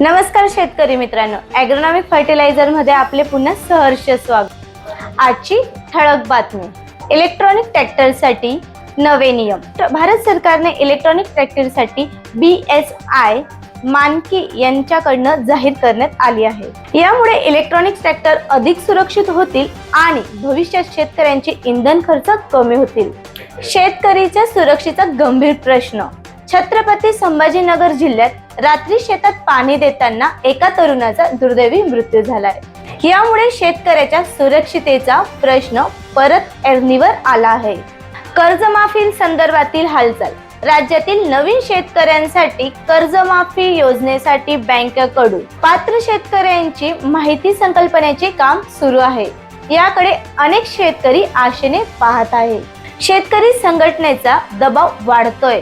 नमस्कार शेतकरी मित्रांनो, ॲग्रोनॉमिक फर्टिलायझर मध्ये आपले पुन्हा सहर्ष स्वागत। आजची ठळक बातमी, इलेक्ट्रॉनिक ट्रॅक्टरसाठी नवे नियम। भारत सरकारने इलेक्ट्रॉनिक ट्रॅक्टरसाठी BSI मानके यांच्याकडून जाहीर करण्यात आली आहे। यामुळे इलेक्ट्रॉनिक ट्रॅक्टर अधिक सुरक्षित होतील आणि भविष्यात शेतकऱ्यांचे इंधन खर्च कमी होतील। शेतकरीच्या सुरक्षेचा गंभीर प्रश्न। छत्रपती संभाजीनगर जिल्ह्यात रात्री शेतात पाणी देताना एका तरुणाचा दुर्दैवी मृत्यू झालाय। यामुळे शेतकऱ्याच्या सुरक्षितेचा प्रश्न परत ऐरणीवर आला आहे। कर्जमाफी संदर्भातील हालचाल। राज्यातील नवीन शेतकऱ्यांसाठी कर्जमाफी योजनेसाठी बँकेकडून पात्र शेतकऱ्यांची माहिती संकल्पनेचे काम सुरू आहे। याकडे अनेक शेतकरी आशेने पाहत आहेत। शेतकरी संघटनेचा दबाव वाढतोय।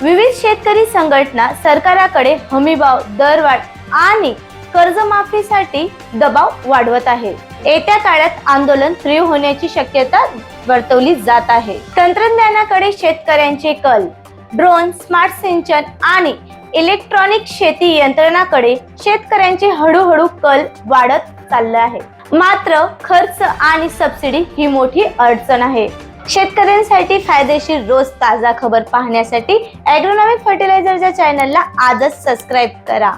विविध शेतकरी संघटना सरकारकडे हमीभाव, दरवाढ आणि कर्जमाफीसाठी दबाव वाढवत आहे। येत्या काळात आंदोलन तीव्र होण्याची शक्यता वर्तवली जात आहे। तंत्रज्ञानाकडे शेतकऱ्यांचे कल। ड्रोन, स्मार्ट सिंचन आणि इलेक्ट्रॉनिक शेती यंत्रणाकडे शेतकऱ्यांचे हळूहळू कल वाढत चालले आहे। मात्र खर्च आणि सबसिडी ही मोठी अडचण आहे। शेतकऱ्यांसाठी फायदेशीर रोज ताजा खबर पाहण्यासाठी ॲग्रोनॉमिक फर्टिलायझरच्या चॅनलला आजच सबस्क्राईब करा।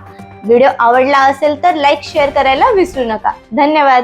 व्हिडिओ आवडला असेल तर लाईक शेअर करायला विसरू नका। धन्यवाद।